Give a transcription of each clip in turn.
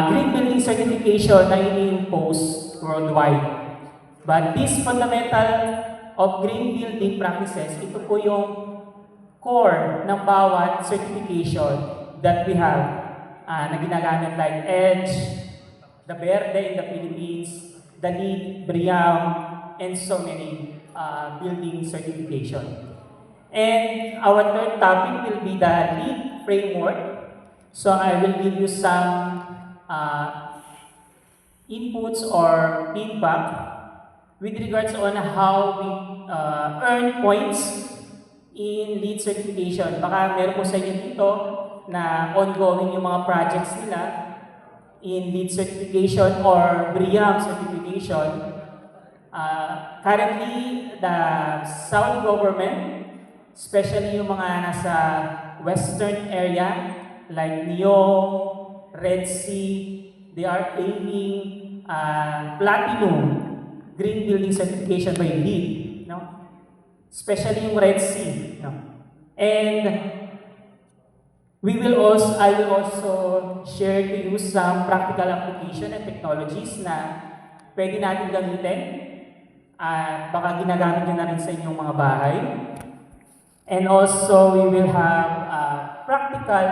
Green Building Certification na ini-impose worldwide. But this fundamental of green building practices, ito po yung core ng bawat certification that we have na ginagamit like EDGE, the Verde in the Philippines, the LEED, BREEAM, and so many building certification. And our third topic will be the LEED framework. So I will give you some inputs or feedback with regards on how we earn points in LEED certification. Baka meron po sa inyo dito na ongoing yung mga projects nila in LEED certification or BREEAM certification. Currently, the Saudi government, especially yung mga nasa western area like NEOM, Red Sea, they are aiming platinum green building certification by LEED, no? Especially yung Red Sea, no? And I will also share to you some practical application and technologies na pwede natin gamitin at baka ginagamit nyo na rin sa inyong mga bahay. And also, we will have a practical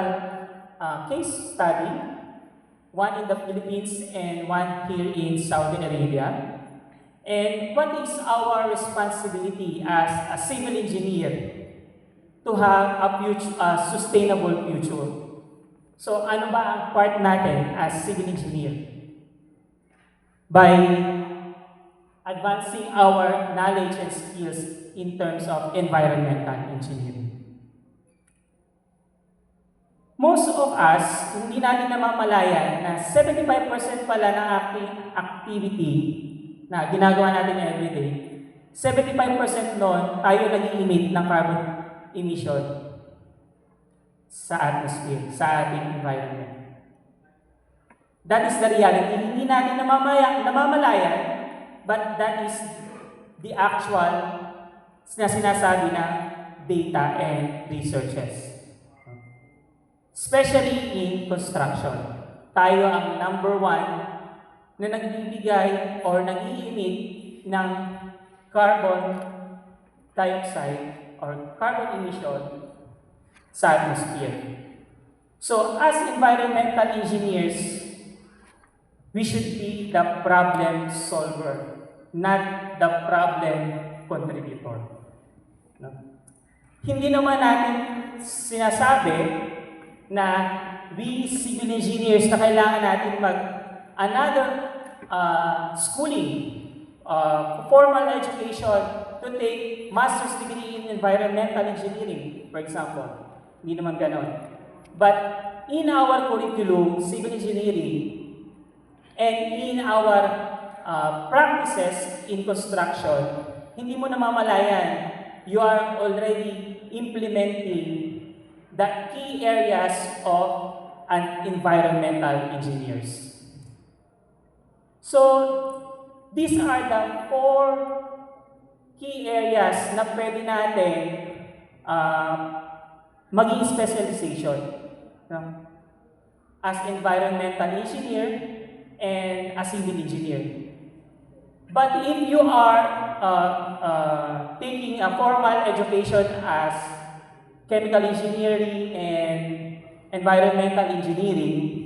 case study, one in the Philippines and one here in Saudi Arabia. And what is our responsibility as a civil engineer to have a sustainable future? So ano ba ang part natin as civil engineer? By advancing our knowledge and skills in terms of environmental engineering. Most of us, hindi natin namamalayan na 75% pala ng ating activity na ginagawa natin everyday, 75% noon tayo nag-emit ng carbon emission sa atmosphere, sa ating environment. That is the reality. Hindi natin namamalayan, but that is the actual na sinasabi ng data and researches. Especially in construction. Tayo ang number one na nagbibigay or nag-i-emit ng carbon dioxide or carbon emission sa atmosphere. So, as environmental engineers, we should be the problem solver, not the problem contributor. No? Hindi naman natin sinasabi na we civil engineers na kailangan natin another schooling, formal education to take master's degree in environmental engineering, for example. Hindi naman ganon. But in our curriculum, civil engineering, and in our practices in construction, hindi mo namamalayan, you are already implementing the key areas of an environmental engineers. So, these are the 4 key areas na pwede natin maging specialization. No? As environmental engineer and as civil engineer. But if you are taking a formal education as chemical engineering and environmental engineering,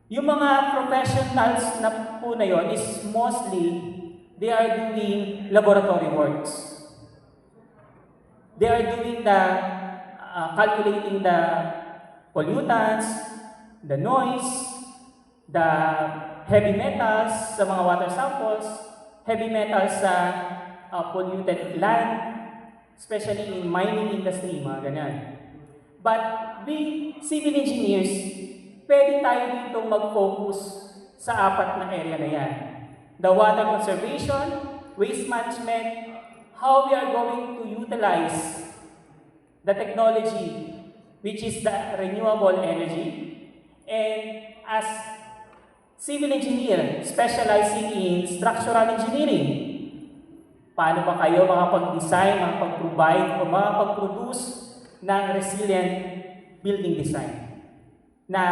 yung mga professionals na po na yun is mostly, they are doing laboratory works. They are doing the, calculating the pollutants, the noise, the heavy metals sa mga water samples, heavy metals sa polluted land, especially in mining industry, mga ganyan. But we, civil engineers, pwede tayo dito mag-focus sa 4 na area na yan. The water conservation, waste management, how we are going to utilize the technology, which is the renewable energy, and as civil engineer, specializing in structural engineering, paano ba kayo makapag-design, makapag-provide, o makapag-produce ng resilient building design? na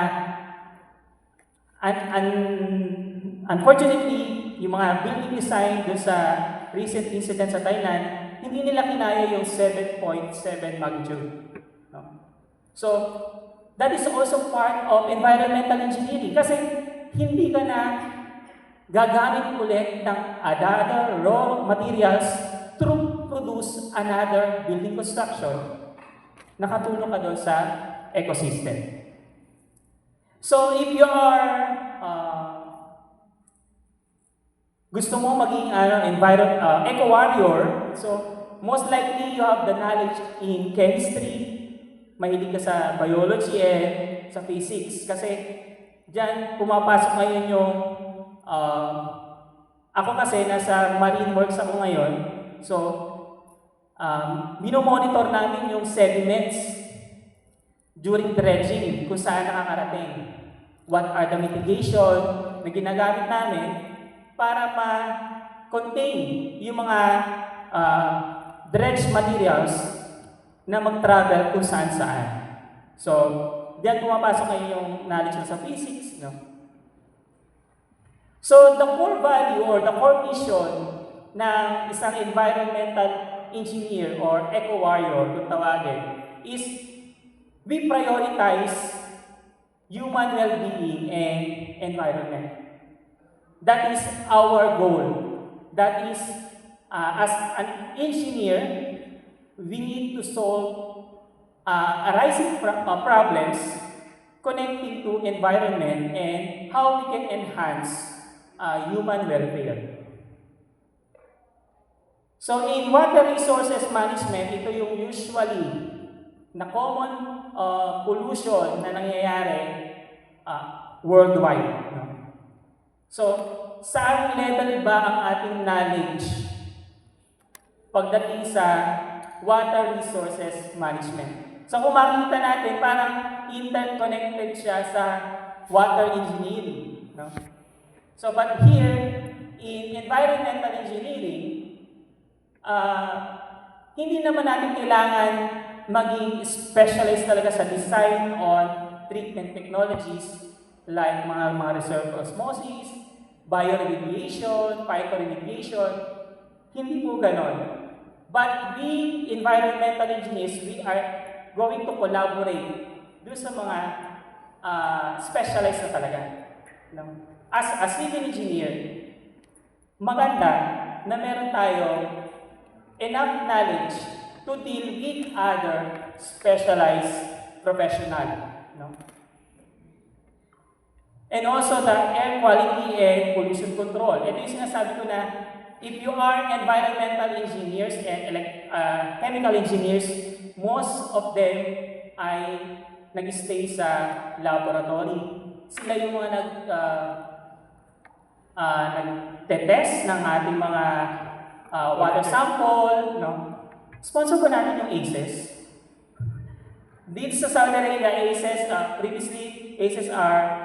unfortunately, yung mga building design doon sa recent incident sa Thailand, hindi nila kinaya yung 7.7 magnitude. No? So, that is also part of environmental engineering kasi hindi ka na gagamit ulit ng other raw materials to produce another building construction. Nakatulong ka doon sa ecosystem. So, if you are gusto mo maging eco-warrior, so most likely you have the knowledge in chemistry, mahilig ka sa biology and sa physics. Kasi dyan pumapasok ngayon yung ako kasi nasa marine works ako ngayon. So, minomonitor namin yung sediments during dredging, kung saan nakakarating. What are the mitigation na ginagamit namin para ma-contain yung mga dredge materials na mag-travel kung saan-saan. So, diyan pumapasok ngayon yung knowledge sa physics. No? So, the core value or the core mission ng isang environmental engineer or eco-warrior, kung tawagin, is we prioritize human well-being and environment. That is our goal. That is, as an engineer, we need to solve arising problems connecting to environment and how we can enhance human welfare. So in water resources management, ito yung usually na common pollution na nangyayari worldwide. No? So, saan level ba ang ating knowledge pagdating sa water resources management? So, kung makikita natin, parang interconnected siya sa water engineering. No? So, but here, in environmental engineering, hindi naman natin kailangan maging specialist talaga sa design on treatment technologies like mga reserve osmosis, bioremediation, phytoremediation. Hindi po ganon. But we, environmental engineers, we are going to collaborate doon sa mga specialized na talaga. No? As a civil engineer, maganda na meron tayo enough knowledge to deal with other specialized professional. No? And also the air quality and pollution control. Ito yung sinasabi ko na if you are environmental engineers and chemical engineers, most of them ay nag-stay sa laboratory. Sila yung mga nag-test ng ating mga water sample. No? Sponsor ko natin yung ACES. Dito sa Saudi Arabia, ACES, previously, ACES are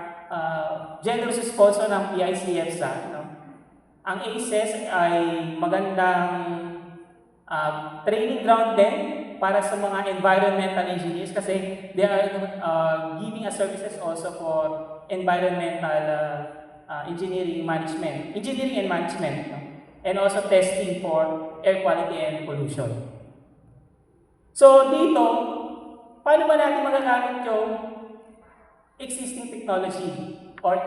generous sponsor ng PICFSA. No? Ang ACES ay magandang training ground din para sa mga environmental engineers kasi they are giving us services also for environmental engineering and management, no? And also testing for air quality and pollution. So dito, paano ba natin magagamit yung existing technology or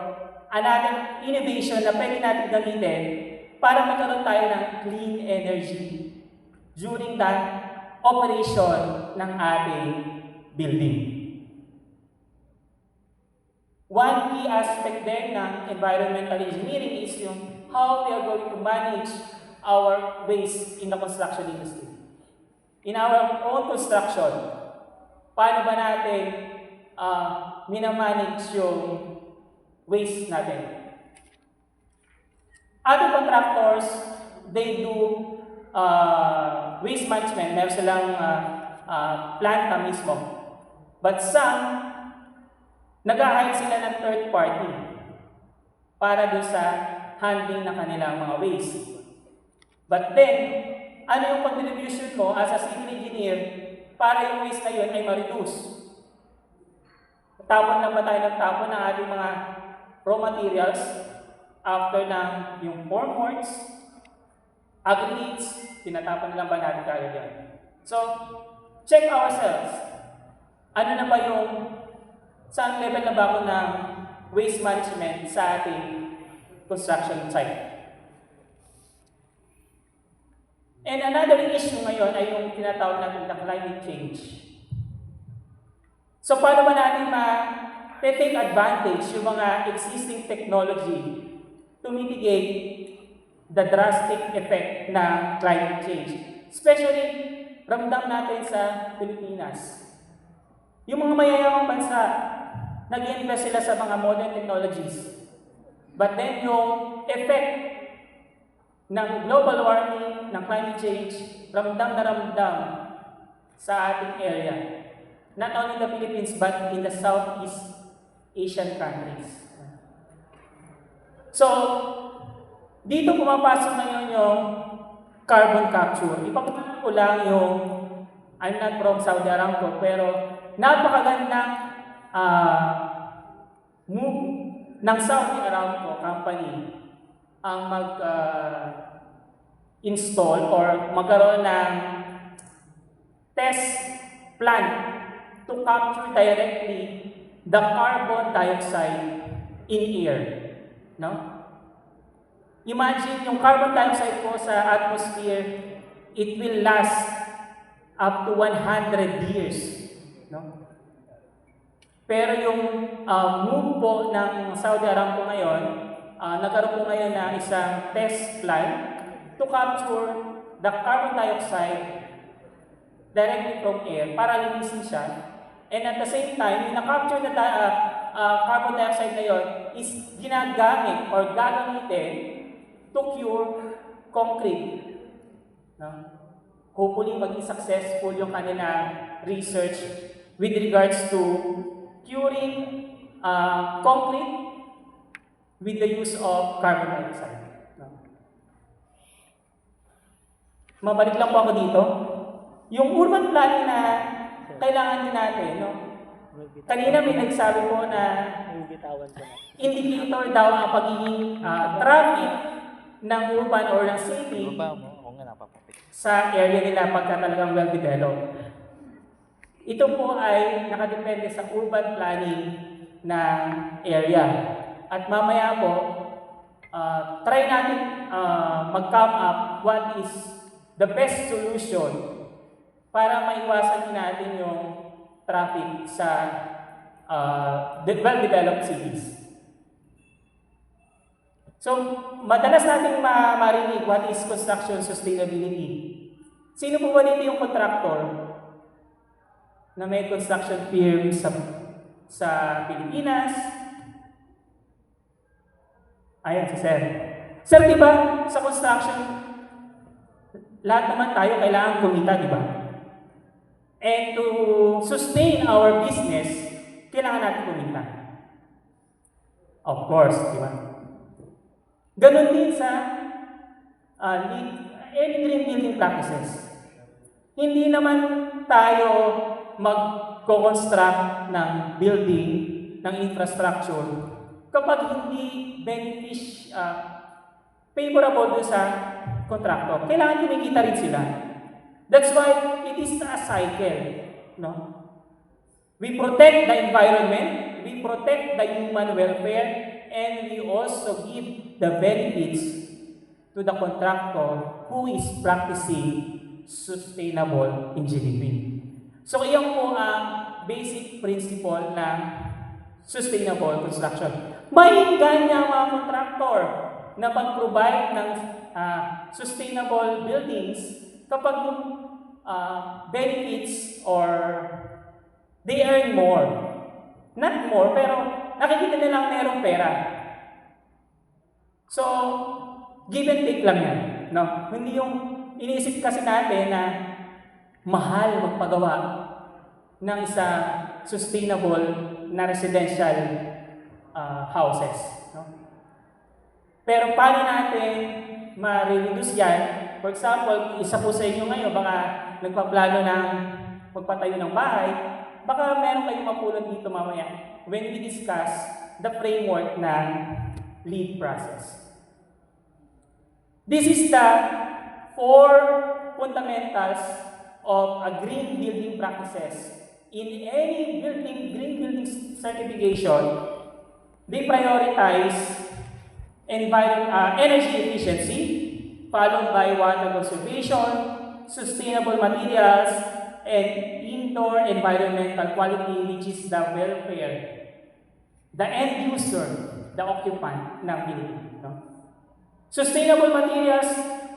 another innovation na pwede natin gamitin para magkaroon tayo ng clean energy during the operation ng ating building. One key aspect din ng environmental engineering is yung how we are going to manage our waste in the construction industry. In our own construction, paano ba natin minamanage yung waste natin? Other contractors, they do waste management. Meron silang planta mismo. But some, nag-hire sila ng third party para doon sa handling ng kanilang mga waste. But then, ano yung contribution mo as a civil engineer para yung waste na yun ay ma-reduce? tapon lang ba tayo ng tapon ng ating mga raw materials after ng yung formworks, aggregates, tinatapon lang ba natin kaya yan? So, check ourselves. Ano na ba yung, saan level na ba ako ng waste management sa ating construction site? And another issue ngayon ay yung tinatawag natin na climate change. So, paano ba natin ma-take advantage yung mga existing technology to mitigate the drastic effect ng climate change? Especially, ramdam natin sa Pilipinas. Yung mga mayayamang bansa, nag-invest sila sa mga modern technologies. But then yung effect ng global warming, ng climate change, ramdam na ramdam sa ating area. Not only in the Philippines, but in the Southeast Asian countries. So, dito pumapasok ngayon yung carbon capture. Ipapakita ko lang yung, I'm not from Saudi Aramco, pero napakagandang move ng Saudi Aramco company ang mag-install or magkaroon ng test plant to capture directly the carbon dioxide in air. No? Imagine yung carbon dioxide po sa atmosphere, it will last up to 100 years. No? Pero yung move po ng Saudi Aramco ngayon, nagkaroon po ngayon na isang test plant to capture the carbon dioxide directly from air para linisin siya. And at the same time, yung na-capture na carbon dioxide na yun is ginagamit or gagamitin to cure concrete. No? Hopefully, maging successful yung kanilang research with regards to curing concrete with the use of carbon dioxide. No? Mabalik lang po ako dito. Yung urban planning na kailangan din natin, no? Kanina may nagsabi po na indicator daw ang pagiging traffic ng urban or ng city sa area nila pagka talagang well-developed. Ito po ay nakadepende sa urban planning ng area. At mamaya po, try natin mag-come up what is the best solution para maiwasan natin yung traffic sa well-developed cities. So, madalas natin marinig what is construction sustainability. Sino po ba dito yung contractor na may construction firm sa Pilipinas? Ayan, si Sir. Sir, di ba, sa construction, lahat naman tayo kailangan kumita, di ba? And to sustain our business, kailangan natin kumita. Of course, di ba? Ganon din sa any green building practices. Hindi naman tayo mag-construct ng building, ng infrastructure, kapag hindi favorable doon sa contractor. Kailangan kumikita rin sila. That's why it is a cycle. No? We protect the environment, we protect the human welfare, and we also give the benefits to the contractor who is practicing sustainable engineering. So, iyon po ang basic principle ng sustainable construction. May ganya mga contractor na pag-provide ng sustainable buildings kapag yung benefits or they earn more. Not more, pero nakikita nilang merong pera. So, give and take lang yan. No? Hindi yung iniisip kasi natin na mahal magpagawa ng isa sustainable na residential houses. No? Pero paano natin ma-reduce yan? For example, isa po sa inyo ngayon, baka nagpaplano ng magpatayo ng bahay, baka meron kayong mapulot dito mamaya. when we discuss the framework ng LEED process. This is the 4 fundamentals of a green building practices. In any green building certification, they prioritize energy efficiency, followed by water conservation, sustainable materials, and indoor environmental quality, which is the welfare, the end user, the occupant ng building. No? Sustainable materials,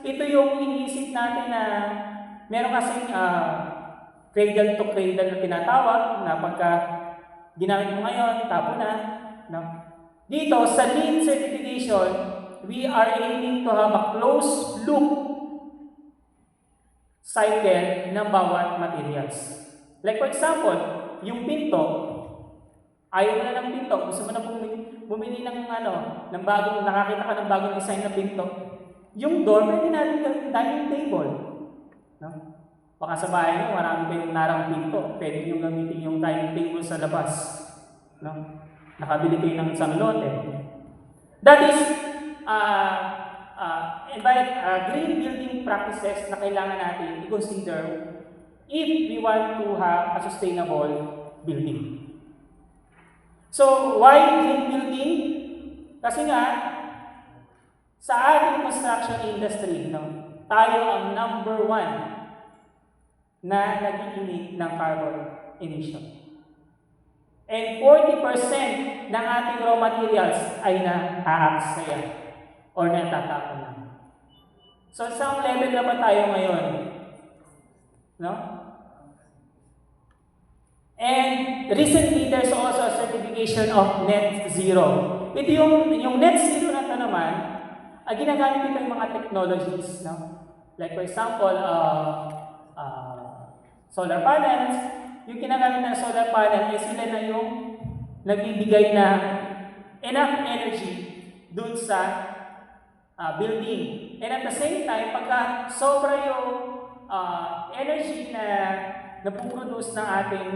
ito yung iniisip natin na meron kasing cradle to cradle na tinatawag na pagka ginamit mo ngayon, tapo na. No? Dito, sa LEED certification, we are aiming to have a closed loop cycle ng bawat materials. Like for example, yung pinto, ayaw mo na ng pinto, gusto mo na bumili ng bagong, nakakita ka ng bagong design na pinto. Yung door, pwede natin gawin dining table. No? Baka sa bahay nyo, marami kayong narang pinto, pwede nyo gamitin yung dining table sa labas. No? Nakabili kayo ng isang lote. That is, green building practices na kailangan natin i-consider if we want to have a sustainable building. So, why green building? Kasi nga, sa ating construction industry, tayo ang number 1 na nag-i-emit ng carbon emission. And 40% ng ating raw materials ay na-aaksaya or natatapon na. So, saan level na ba tayo ngayon? No? And recently, there's also a certification of net zero. Ito yung net zero na ito naman, ginagamit ito yung mga technologies. No? Like for example, solar panels. Yung ginagamit ng solar panel, sila na yung nagbibigay na enough energy dun sa building. And at the same time, pagka sobra yung energy na napuproduce ng ating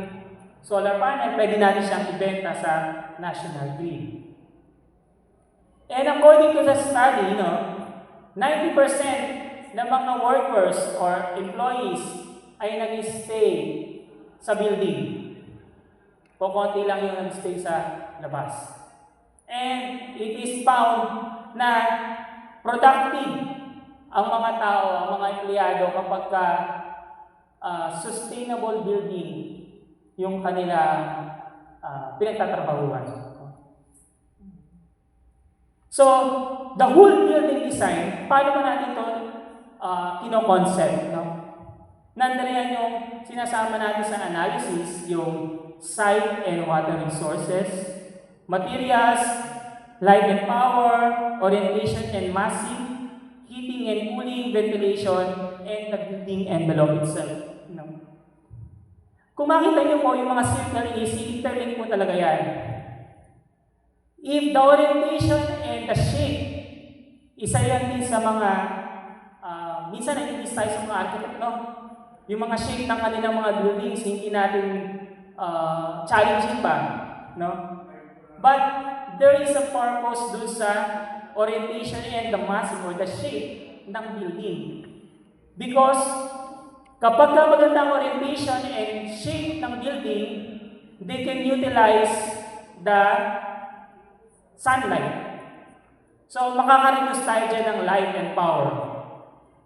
solar panel, pwede natin siyang ibenta sa national grid. And according to the study, 90% ng mga workers or employees ay nag-stay sa building. Kukunti lang yung nag-stay sa labas. And it is found na productive ang mga tao, ang mga empleyado kapag sustainable building yung kanila pinagtatrabahuan. So, the whole building design, paano ba natin ito kino-concept? Nandiyan yung sinasama natin sa analysis, yung site and water resources, materials, light and power, orientation and massing, heating and cooling, ventilation, and the building envelope itself. Kung makita niyo po yung mga circle is, interlink po talaga yan. If the orientation and the shape, isa yan din sa mga, minsan naiinis tayo sa mga architect, yung mga shape ng kanilang mga buildings, hindi natin challenging pa. But there is a purpose dun sa orientation and the massing or the shape ng building. Because kapag maganda ang orientation and shape ng building, they can utilize the sunlight. So, makaka-reduce tayo dyan ng light and power.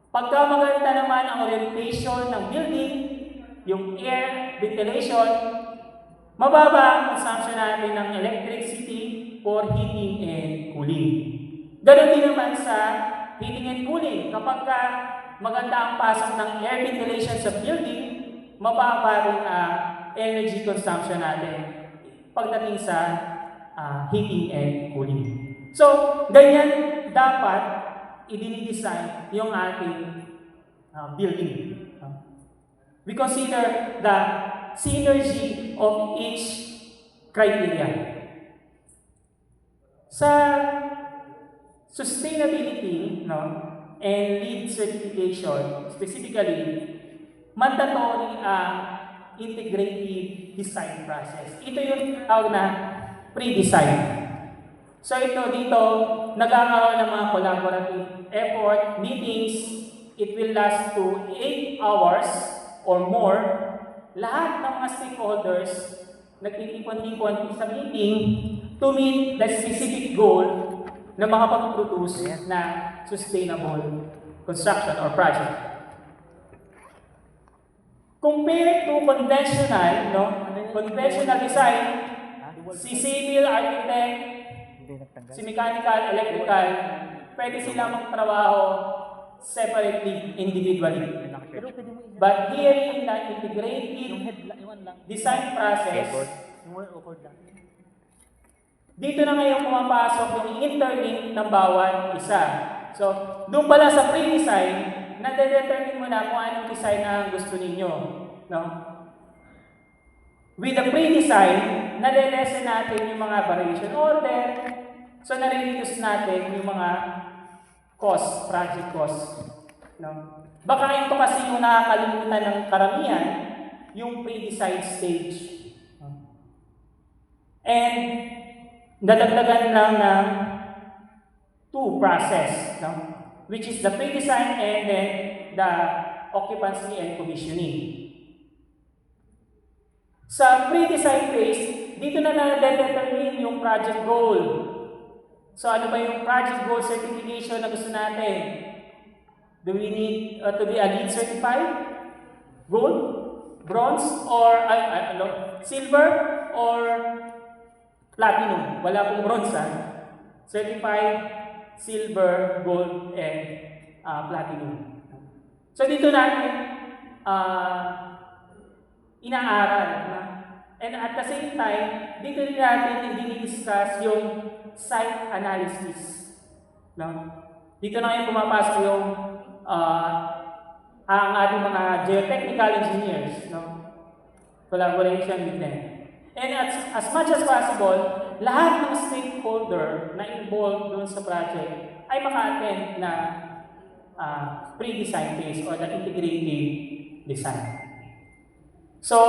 Pagka maganda naman ang orientation ng building, yung air, ventilation, mababa ang consumption natin ng electricity for heating and cooling. Ganon din naman sa heating and cooling. Kapag maganda ang pasok ng air ventilation sa building, mababa rin ang energy consumption natin pagdating sa heating and cooling. So, ganyan dapat i-design yung ating building. We consider the synergy of each criteria. Sa sustainability and LEED certification, specifically, mandatory ang integrated design process. Ito yung tawag na pre-design. So ito dito, nagkakaroon ng mga collaborative effort, meetings. It will last to 8 hours or more. Lahat ng mga stakeholders nagtitipon-tipon sa meeting to meet the specific goal na makapag-produce na sustainable construction or project. Compared to conventional design, si civil architect, si mechanical, electrical, pwede silang magtrabaho separately, individually. But here in the integrated design process, dito na ngayon pumapasok yung interlink ng bawat isa. So, doon pala sa pre-design, nade-determine mo na kung anong design ang gusto ninyo. No? With the pre-design, nade-lessen natin yung mga variation order. So, nare-reduce natin yung mga cost, project cost. No? Baka ito kasi yung nakakalimutan ng karamihan, yung pre-design stage. And, nadagdagan lang ng 2 process, no? Which is the pre-design and then the occupancy and commissioning. Sa pre-design phase, dito na na-determine yung project goal. So ano ba yung project goal certification na gusto natin? Do we need to be a LEED certified? Gold? Bronze? Or silver? Or platinum? Wala pong bronze ha? Certified, silver, gold, and platinum. So dito natin inaaral. And at the same time, dito rin natin i-discuss yung site analysis. No? Dito na ngayon pumapasok yung ang ating mga geotechnical engineers. No? Collaboration with them. And as much as possible, lahat ng stakeholder na involved doon sa project ay maka-attend na pre-design phase or the integrated design. So,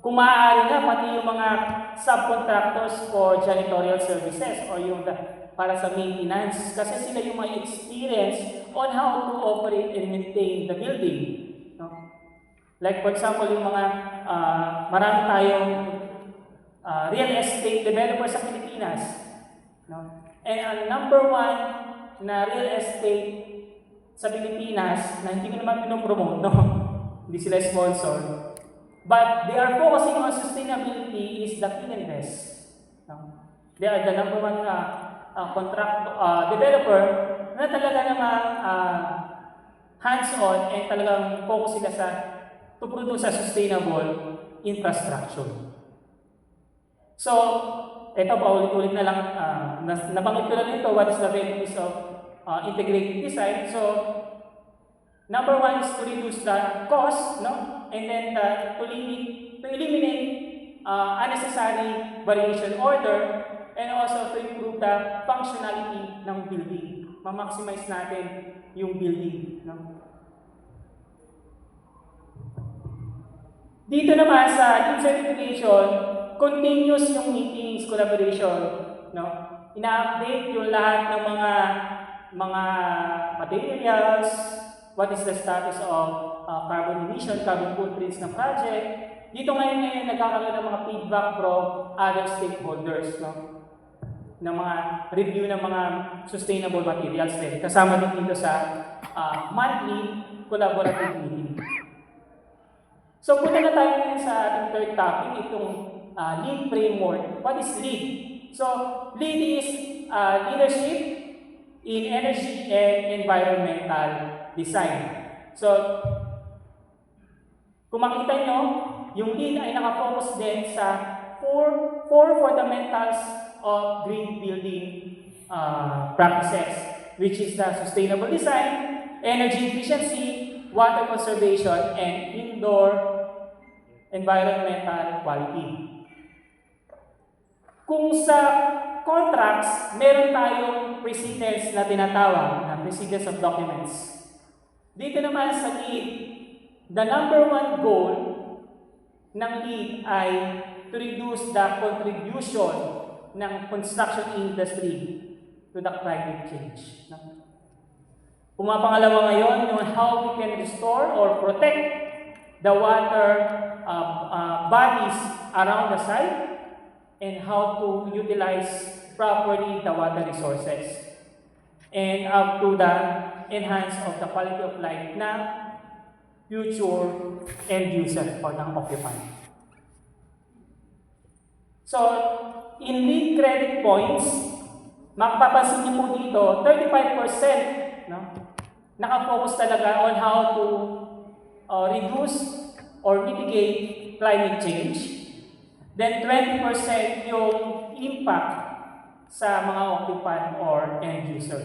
kung maaari nga, pati yung mga subcontractors for janitorial services or yung para sa maintenance, kasi sila yung may experience on how to operate and maintain the building. No? Like for example, yung mga marami tayong real estate developers sa Pilipinas. No? And ang number 1 na real estate sa Pilipinas, na hindi ko naman pinopromote, no? Hindi sila sponsor. But they are focusing on sustainability is the Fininvest. No? They are the number 1 developer na talaga namang hands-on and talagang focus sila to produce a sustainable infrastructure. So, ito paulit-ulit na lang, nabanggit ko lang ito, what is the benefits of integrated design. So, number 1 is to reduce the cost, no? And then to eliminate unnecessary variation order, and also to improve the functionality ng building. Ma-maximize natin yung building. No? Dito naman sa LEED certification, continuous yung meetings, collaboration. No? Ina-update yung lahat ng mga materials, what is the status of carbon emission, carbon footprints ng project. Dito ngayon nagkakaroon ng mga feedback from other stakeholders, no? Ng mga review ng mga sustainable materials din. Kasama din dito sa monthly collaborative meeting. So punta na tayo ngayon sa ating third topic, itong LEED framework. What is LEED? So LEED is leadership in energy and environmental design. So kung makita nyo, yung LEED ay nakafocus din sa four fundamentals of green building practices, which is the sustainable design, energy efficiency, water conservation, and indoor environmental quality. Kung sa contracts, meron tayong precedents na tinatawag na precedents of documents. Dito naman sa LEED, the number 1 goal ng LEED ay to reduce the contribution ng construction industry to the climate change. Pumapangalawa ngayon yung how we can restore or protect the water bodies around the site and how to utilize properly the water resources and up to the enhance of the quality of life na future end user or ng occupant. So, in lead credit points, makapapansin niyo po dito, 35%, no? Nakafocus talaga on how to reduce or mitigate climate change. Then 20% yung impact sa mga occupant or end user.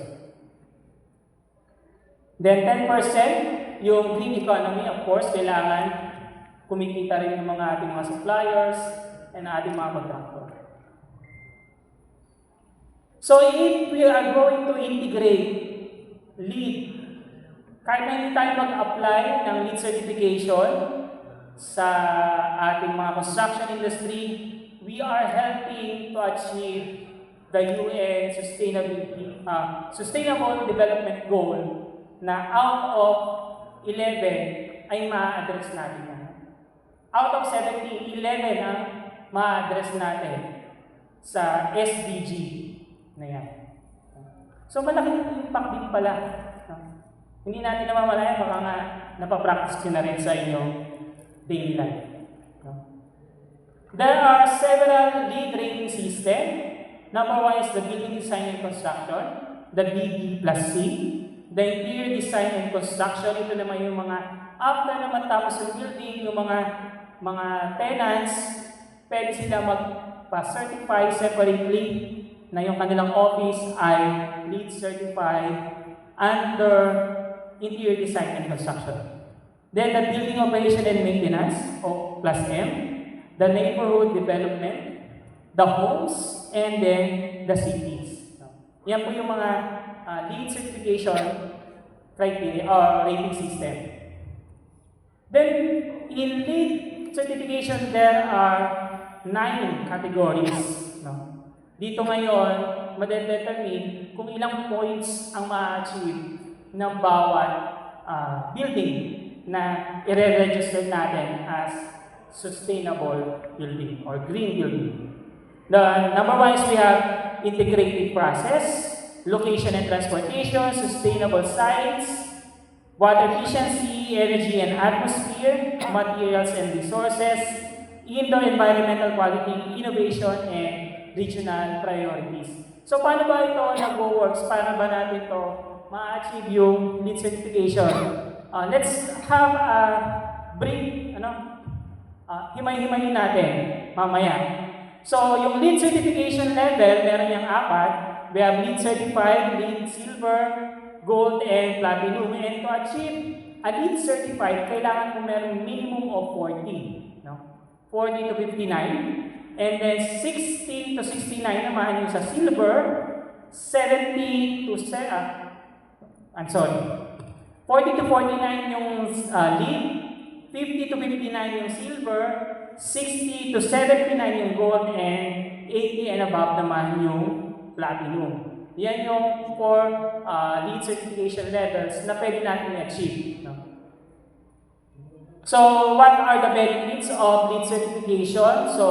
Then 10% yung green economy, of course, kailangan kumikita rin yung mga ating mga suppliers and ating mga contractor. So if we are going to integrate LEED, kahit na hindi tayo mag-apply ng LEED certification sa ating mga construction industry, we are helping to achieve the UN Sustainable Development Goal na out of 11 ay ma-address natin yan. Out of 17, 11 ang ma-address natin sa SDG na yan. So malaking impact din pala. Hindi natin namamalayan, baka nga napapractice nyo na rin sa inyong daily life. There are several LEED rating system. Number 1 is the Building Design and Construction, the BD+C. The Interior Design and Construction, ito naman yung mga after na matapos yung building, yung mga tenants, pwede sila magpa-certify separately na yung kanilang office ay LEED certified under Interior Design and Construction. Then the Building Operation and Maintenance, o plus M, the Neighborhood Development, the homes, and then the cities. Yan po yung mga LEED certification criteria or rating system. Then in LEED certification, there are 9 categories. Dito ngayon, madedetermine kung ilang points ang ma-achieve ng bawat building na i-register natin as sustainable building or green building. The number 1 is we have integrated process, location and transportation, sustainable sites, water efficiency, energy and atmosphere, materials and resources, indoor environmental quality, innovation, and regional priorities. So paano ba ito nag-works? Paano ba natin ito ma-achieve yung LEED certification? Let's have a brief, himay-himayin natin mamaya. So yung LEED certification level, meron yung 4. We have LEED certified, LEED silver, gold, and platinum. And to achieve a LEED certified, kailangan mo meron minimum of 40. 40 to 59. And then 60 to 69 naman yung sa silver, 70 to 40 to 49 yung LEED, 50 to 59 yung silver, 60 to 79 yung gold, and 80 and above naman yung platinum. Yan yung 4 LEED certification levels na pwede natin i-achieve. So, what are the benefits of LEED certification? So,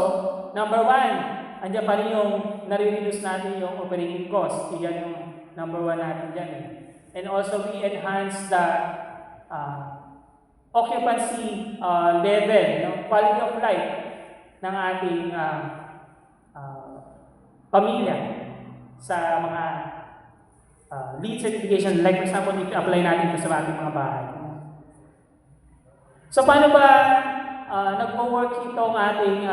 number 1, andyan pa rin yung nare-reduce natin yung operating cost. Yan yung number 1 natin dyan. And also, we enhance the occupancy level, quality of life ng ating pamilya sa mga LEED certification. Like for example, i-apply natin ito sa ating mga bahay. So, paano ba nag-work itong ating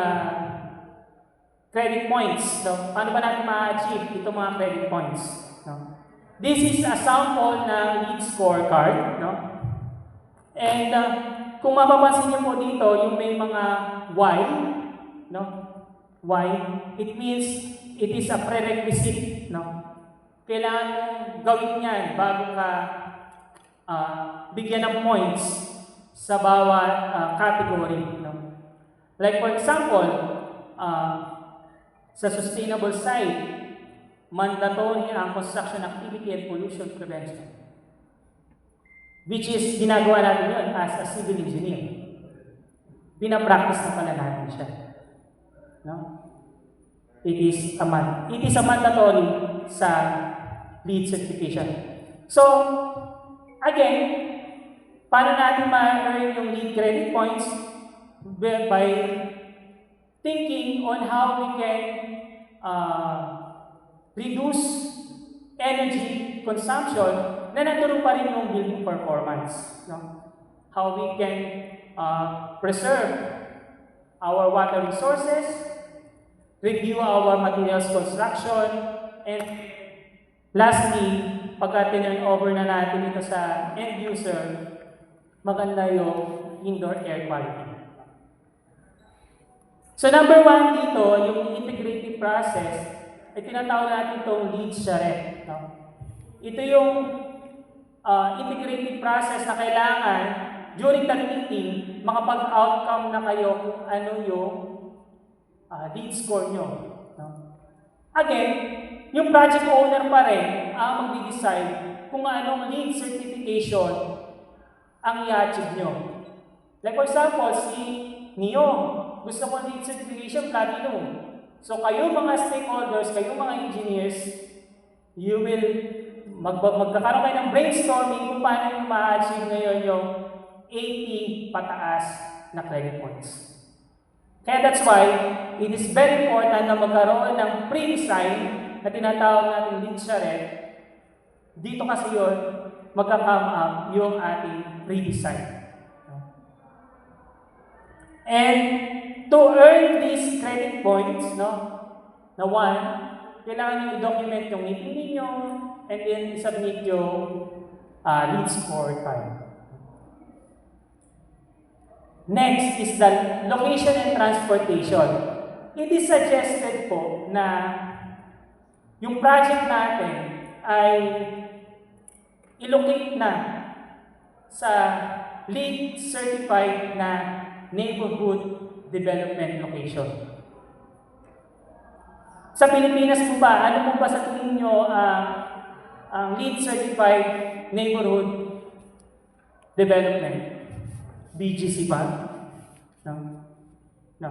credit points? So, paano ba natin ma-achieve itong mga credit points? This is a sample ng LEED scorecard. And kung mapapansin niyo po dito, yung may mga Y, Y, it means it is a prerequisite. Kailangan mong gawin yan bago ka bigyan ng points sa bawat category. Like for example, uh, sa sustainable side, mandatory ang construction activity and pollution prevention. Which is, ginagawa natin yun as a civil engineer. Pinapractice na pala natin siya. No? It is a mandatory sa LEED certification. So, again, paano natin ma-earn yung LEED credit points? By thinking on how we can reduce energy consumption na nandun pa rin yung building performance. No? How we can preserve our water resources, review our materials construction, and lastly, pagka turn over na natin ito sa end user, maganda yung indoor air quality. So number 1 dito, yung integrated process, ay tinatawag natin itong LEED charrette. No? Ito yung integrated process na kailangan during the meeting, makapag-outcome na kayo kung ano yung LEED score nyo. No? Again, yung project owner pa rin ang mag-decide kung anong LEED certification ang i-achieve nyo. Like for example, si Neo, gusto ko LEED certification platinum. So kayo mga stakeholders, kayo mga engineers, you will magkakaroon kayo ng brainstorming kung paano yung ma-achieve ngayon yung 80 pataas na credit points. Kaya that's why it is very important na magkaroon ng pre-design na tinatawag natin LEED charrette. Dito kasi yun, magka-come up yung ating pre-design. And to earn these credit points, no, na 1, kailangan nyo i-document yung meeting ninyo and then i-submit yung LEED scorecard. Next is the location and transportation. It is suggested po na yung project natin ay i-locate na sa LEED certified na neighborhood development location. Sa Pilipinas po ba, ano po ba sa tingin nyo ang LEED certified neighborhood development? BGC ba? No.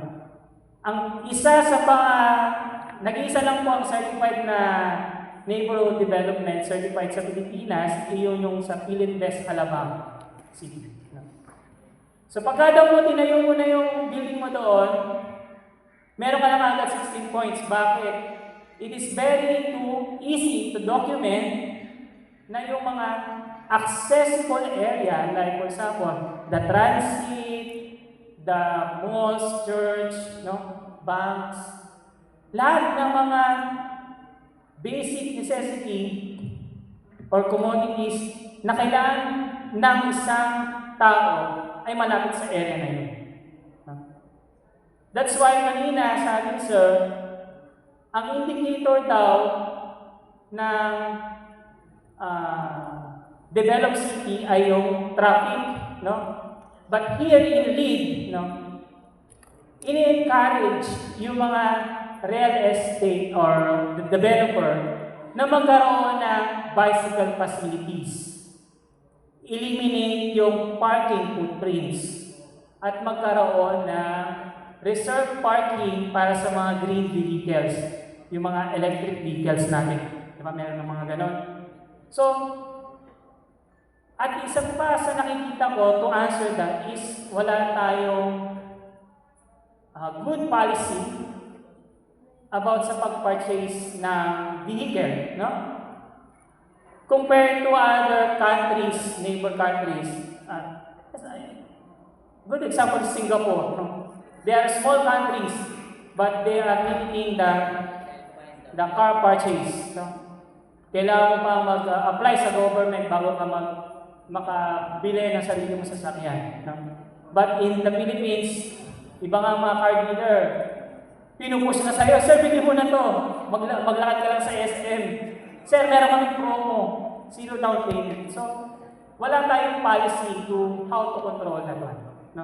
Ang isa sa nag-iisa lang po ang certified na neighborhood development certified sa Pilipinas, iyon yung sa Philinvest Alabang City. So pagka daw mo tinayo mo na yung building mo doon, meron ka lang agad 16 points. Bakit? It is very easy to document na yung mga accessible area, like for example, the transit, the malls, church, no, banks, lahat ng mga basic necessity or commodities na kailangan ng isang tao ay malapit sa area na yun. That's why kanina sabi sir, ang indicator daw ng developed city ay yung traffic, no? But here in LEED, no, ini-encourage yung mga real estate or the developer na magkaroon ng bicycle facilities. Eliminate yung parking footprints at magkaroon ng reserve parking para sa mga green vehicles, yung mga electric vehicles natin. Diba meron ng mga ganon? So, at isang pa sa nakikita ko to answer that is wala tayong good policy about sa pag-purchase ng vehicle, no? Compared to other countries, neighbor countries, good example is Singapore. No? They are small countries, but they are limiting the car purchase. No? Kailangan mo pa mag-apply sa government bago ka makabili ng sarili mo sasakyan. No? But in the Philippines, iba nga mga car dealer, pinupush na sa'yo, sir, bigyan mo na to. Maglakad ka lang sa SM. Sir, meron kaming promo. 0 down payment. So, wala tayong policy to how to control that one. No?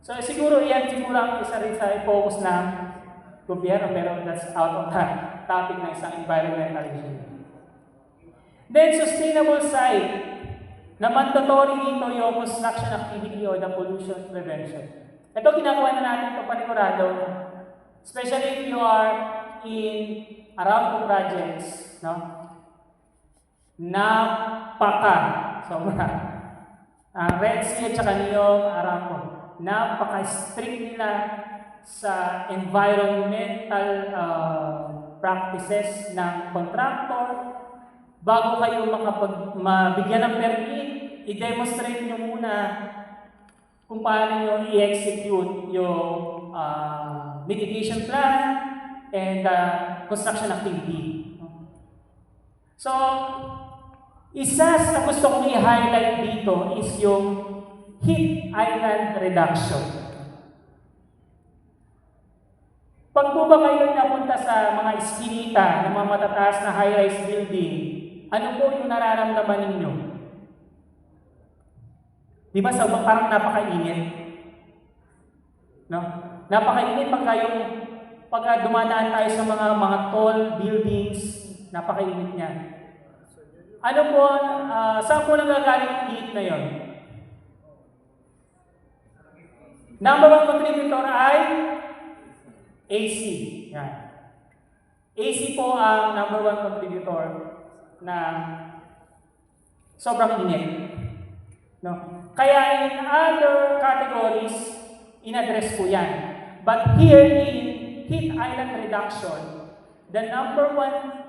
So, siguro yan, siguro ang isa rin sa focus na gobyerno, pero that's out of the topic ng isang environmental engineer. Then, sustainable side, na mandatory dito yung construction activity or the pollution prevention. Ito, ginagawa na natin ito panigurado, especially if you are in Aramco projects, no? Sobra. Red Sea at saka Niyong Aramco, napaka-strict nila sa environmental practices ng contractor. Bago kayo mabigyan ng permit, i-demonstrate nyo muna kung paano nyo i-execute yung mitigation plan and construction activity. So, isa sa gusto kong i-highlight dito is yung heat island reduction. Pag po ba kayo napunta sa mga iskinita ng mga matataas na high-rise building, ano po yung nararamdaman ninyo? Di ba parang napakainit? No? Napakainit pagka dumadaan tayo sa mga tall buildings, napakainit niya. Ano po, saan po nanggagaling yung heat na yon? Number one contributor ay AC. Yan. AC po ang number one contributor na sobrang init. No? Kaya in other categories, in-address po yan. But here in heat island reduction, the number one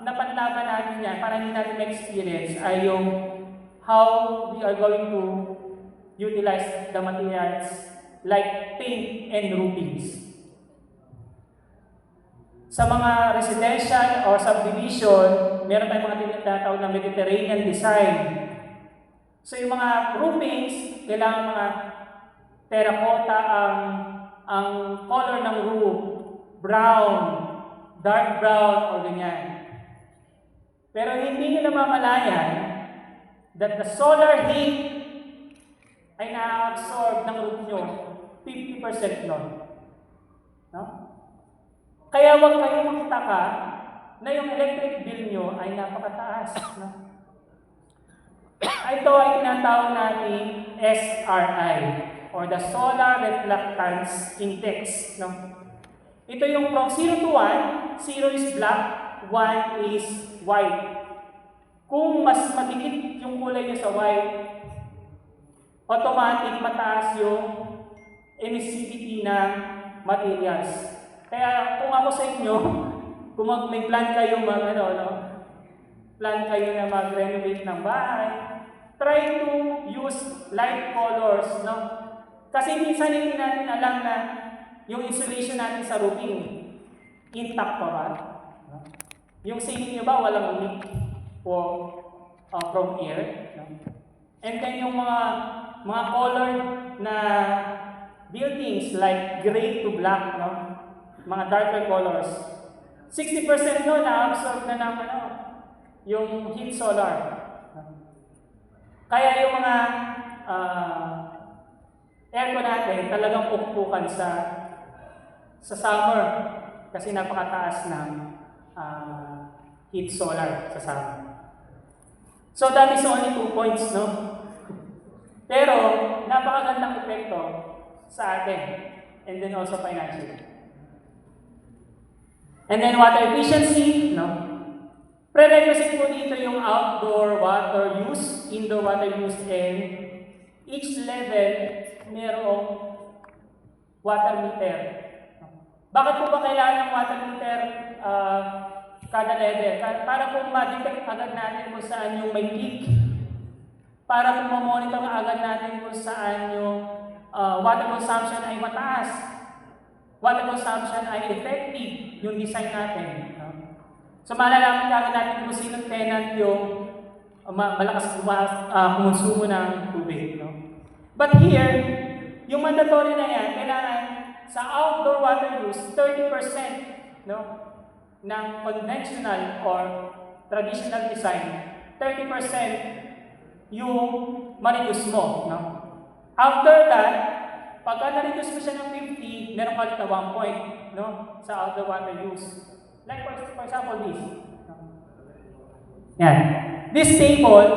na panlaban natin yan para hindi natin ma-experience ay yung how we are going to utilize the materials like paint and roofings. Sa mga residential or subdivision, meron tayong mga tinatawag na Mediterranean design. So yung mga roofings, kailangan mga terracotta ang color ng roof, brown, dark brown o ganyan. Pero hindi nyo namamalayan that the solar heat ay na-absorb ng roof nyo 50% nun. No? Kaya huwag kayong magtaka na yung electric bill nyo ay napakataas. No? Ito ay tinatawag natin SRI or the Solar Reflectance Index. No? Ito yung from 0 to 1, 0 is black, 1 is white. Kung mas madikit yung kulay niya sa white, automatic mataas yung emissivity ng materials. Kaya kung ako sa inyo, kung may plan kayo plan kayo na mag-renovate ng bahay, try to use light colors, no? Kasi minsan hindi natin alam na yung insulation natin sa roofing, intact pa ba? Yung ceiling nyo ba walang leak from air? No? And then yung mga color na buildings like gray to black, no? Mga darker colors. 60% no na-absorb na ng yung heat solar. Kaya yung mga aircon natin talagang pukpukan sa summer kasi napakataas ng heat solar sa summer. So that is only 2 points, no? Pero napakagandang epekto sa atin and then also financially. And then water efficiency, no? Prerequisite po dito yung outdoor water use, indoor water use, and each level merong water meter. Bakit po ba kailangan ng water meter kada level? Para po ma-detect agad natin kung saan yung may leak. Para po ma-monitor agad natin kung saan yung water consumption ay mataas. Water consumption ay effective yung design natin. No? So malalaman agad natin kung sinong tenant yung malakas kumonsumo ng tubig. No? But here, yung mandatory na yan, kailangan sa outdoor water use, 30% no, ng conventional or traditional design, 30% yung ma-reduce mo. No? After that, pagka na-reduce mo siya ng 50, meron ka ulit na 1 point. no, sa outdoor water use. Like for example, this. Yan. This table,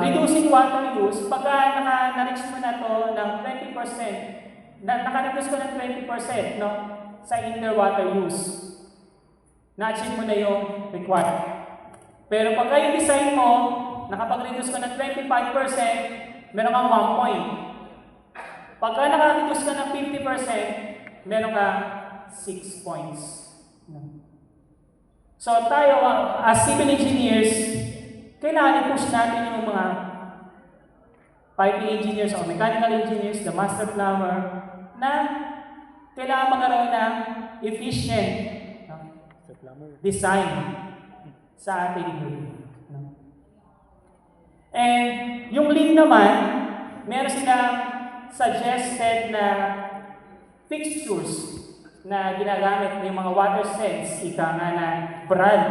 reducing water use, pagka na-reach mo na to ng 20%, naka-reduce ko ng 20%, no, sa indoor water use, na-achieve mo na yung required. Pero pagka yung design mo, nakapag-reduce ka ng 25%, meron kang 1 point. Pagka naka-reduce ka ng 50%, meron ka 6 points. So tayo, as civil engineers, kailangan i-push natin yung mga piping engineers o mechanical engineers, the master plumber, na kailangan magkaroon ng efficient design sa ating building. And yung lean naman, meron silang suggested na fixtures na ginagamit ng mga water sets, ika nga na brand,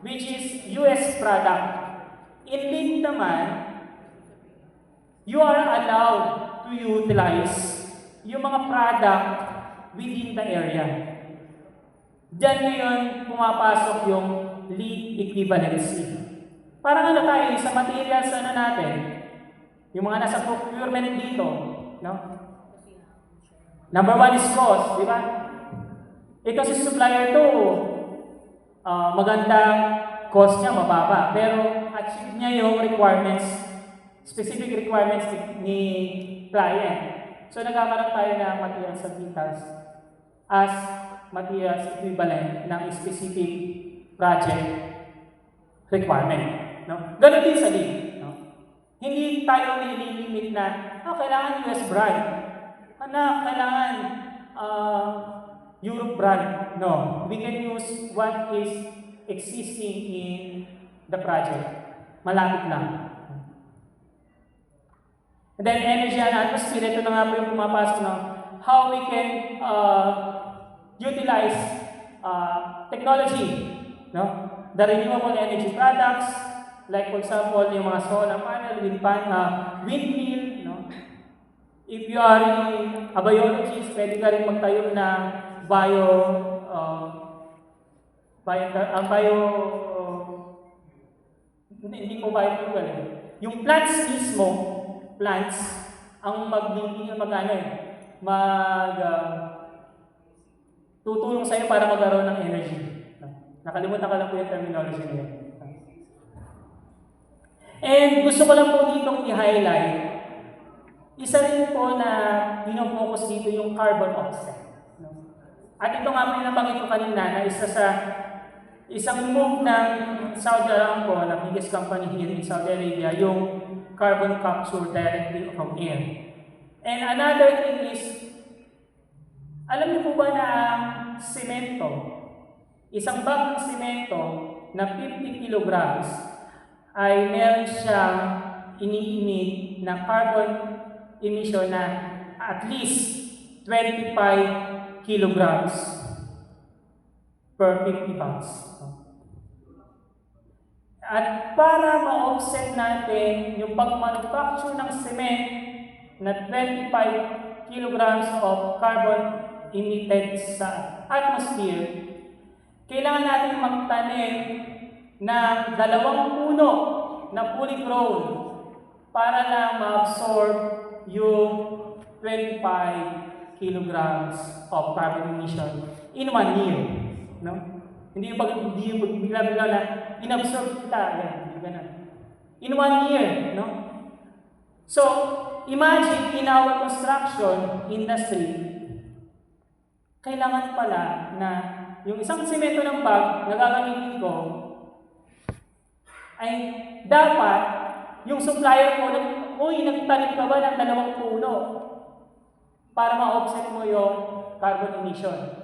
which is US product. In lean naman, you are allowed to utilize yung mga product within the area. Diyan ngayon pumapasok yung lean equivalency. Parang ano tayo, sa materials ano natin, yung mga nasa procurement dito, no? Number 1 is cost, di ba? Ito si supplier to, magandang cost niya, mababa, pero achieve niya yung requirements, specific requirements ni client. So nagkakaroon tayo ng materials sa metals as materials equivalent ng specific project requirement. No? Ganun din sa lean. No? Hindi tayo nililimit na, kailangan US brand. Kailangan Europe brand. No. We can use what is existing in the project. Malapit lang. And then energy and atmosphere, ito na nga po yung pumapasok ng how we can utilize technology. No? The renewable energy products, like for example, yung mga solar panel, windmill, no? If you are a biologist, pwede ka rin magtayo ng hindi po biofuel. Yung plants mismo, ang tutulong sa'yo para magkaroon ng energy. Nakalimutan ka lang po yung terminology niya. And gusto ko lang po dito i-highlight, isa rin po na pinofocus dito yung carbon offset. At ito nga po yung nabanggit ko kanina na isang move ng Saudi Aramco, na biggest company here in Saudi Arabia, yung carbon capture directly from air. And another thing is, alam niyo po ba na ang semento, isang bag ng semento na 50 kilograms ay meron siyang ini-emit na carbon emission na at least 25 kilograms per 50 pounds. At para ma-offset natin yung pag-manufacture ng cement na 25 kilograms of carbon emitted sa atmosphere, kailangan natin magtanim ng 2 puno na fully grown para lang ma-absorb yung 25 kilograms of carbon emission in 1 year. No? Hindi yung bigla-bigla na inabsorb kita. Hindi ganun. In 1 year. No? So, imagine in our construction industry, kailangan pala na yung isang semento ng bag na gagamitin ko ay dapat yung supplier ko, nagtanim ka ba ng 2 puno para ma-offset mo yung carbon emission.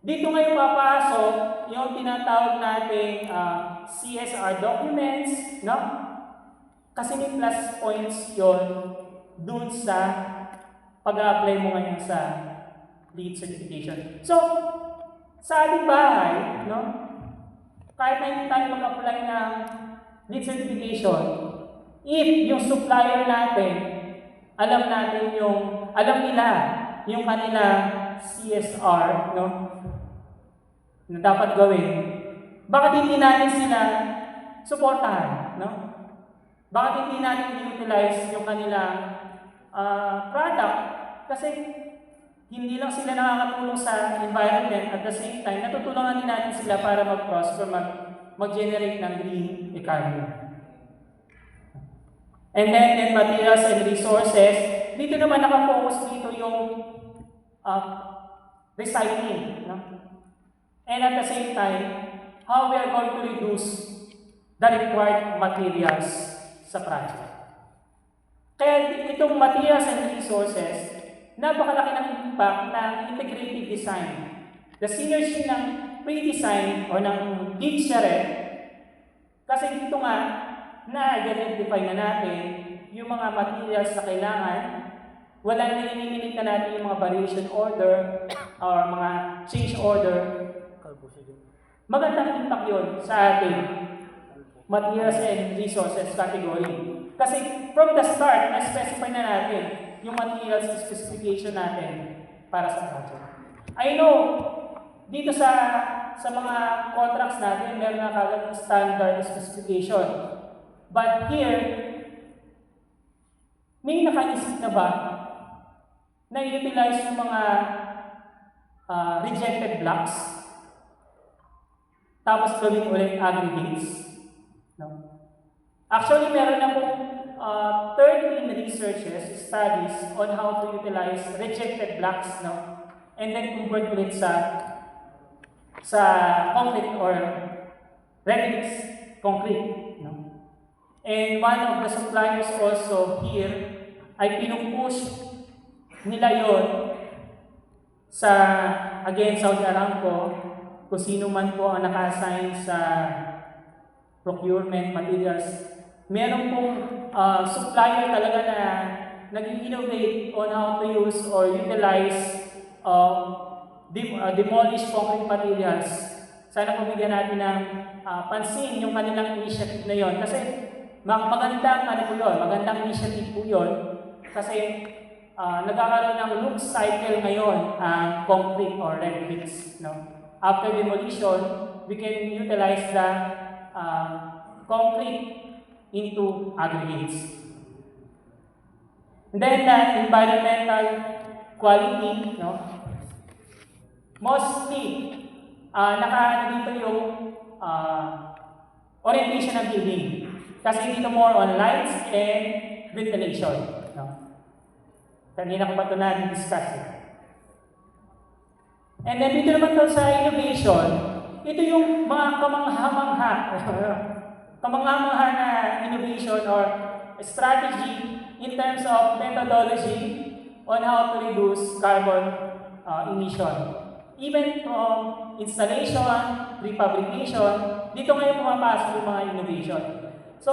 Dito ngayon papasok yung tinatawag nating CSR documents, no? Kasi may plus points yon dun sa pag-apply mo ngayon sa LEED certification. So, sa ating bahay, no? Kahit na hindi tayo mag-apply ng LEED certification, if yung supplier natin, alam nila yung kanilang CSR, no, na dapat gawin, bakit hindi natin sila suportahan, no? Bakit hindi natin utilize yung kanilang product? Kasi hindi lang sila nakakatulong sa environment, at the same time, natutulungan din natin sila para mag-prosper, mag-generate ng green economy. And then materials and resources, dito naman nakafocus dito yung recycling. No? And at the same time, how we are going to reduce the required materials sa project. Kaya itong materials and resources, napakalaki ng impact ng integrated design. The synergy ng pre-design o ng lead charrette, kasi dito nga, na-identify na natin yung mga materials na kailangan, wala na eliminate na natin yung mga variation order or mga change order. Magandang impact yun sa ating materials and resources category. Kasi from the start, na-specify na natin yung materials specification natin para sa project. I know, dito sa mga contracts natin, meron na kagad standard specification. But here, may nakaisip na ba na i-utilize yung mga rejected blocks tapos gawin ulit aggregates? No? Actually, meron na pong 13 researches, studies on how to utilize rejected blocks, no? And then convert ulit sa concrete or ready-mix concrete. No? And one of the suppliers also here ay pinupush nila yon sa, again, Saudi Aramco, kung sino man po ang naka-assign sa procurement materials. Meron pong supplier talaga na nag-innovate on how to use or utilize demolished concrete materials. Sana po bigyan natin ng pansin yung kanilang initiative na yon. Kasi magandang magandang initiative po yun. Kasi nagkakaroon ng loop cycle ngayon ang concrete or ready-mix. No? After demolition, we can utilize the concrete into aggregates. And then environmental quality, no? Mostly, dito yung orientation ng building. Kasi dito more on lights and ventilation. No? Kanina ko pa ito na-discuss. And then dito naman ito sa innovation, ito yung mga kamangha-mangha na innovation or strategy in terms of methodology on how to reduce carbon emission. Even from installation, prefabrication, dito ngayon pumapasok yung mga innovation. So,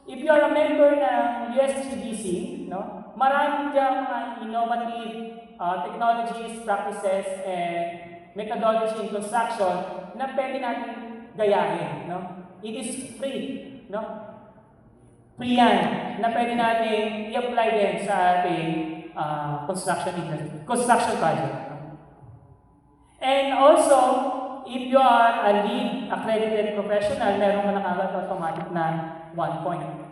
if you are a member ng USGBC, no, marami diyang mga innovative technologies, practices, and methodology in construction na pwede natin gayahin. No? It is free. No? Free yan na pwede natin i-apply din sa ating construction project. And also, if you are a LEED accredited professional, meron ka na kagad automatic na 1 point.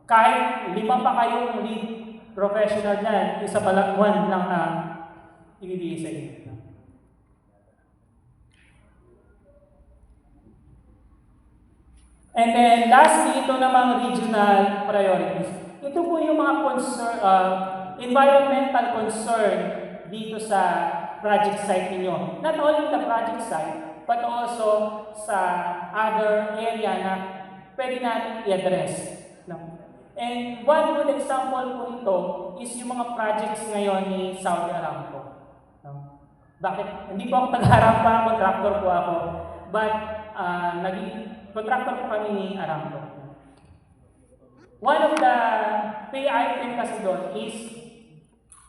Kahit 5 pa kayong LEED professional dyan, isa pa lang 1 lang ibibigay sa inyo. And then lastly, ito namang regional priorities. Ito po yung mga environmental concern dito sa project site ninyo. Not only the project site, but also sa other area na pwede natin i-address. No? And one good example po ito is yung mga projects ngayon ni Saudi Aramco. No? Bakit? Hindi po ako taga-Aramco, contractor po ako. But naging contractor po kami ni Aramco. One of the pay item kasi doon is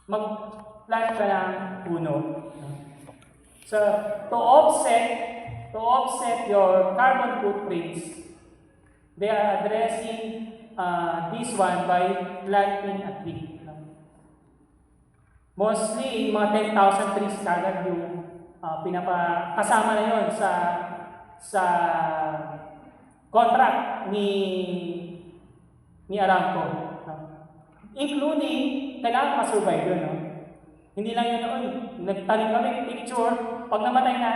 mag-plant ka ng puno. So, to offset your carbon footprints, they are addressing this one by planting a tree. Mostly, mga 10,000 trees kagad yung kasama na yon sa contract ni Aramco. Including, kailangan makasurvive yun. No? Hindi lang yun, nagtanim kami, picture, pag namatay na,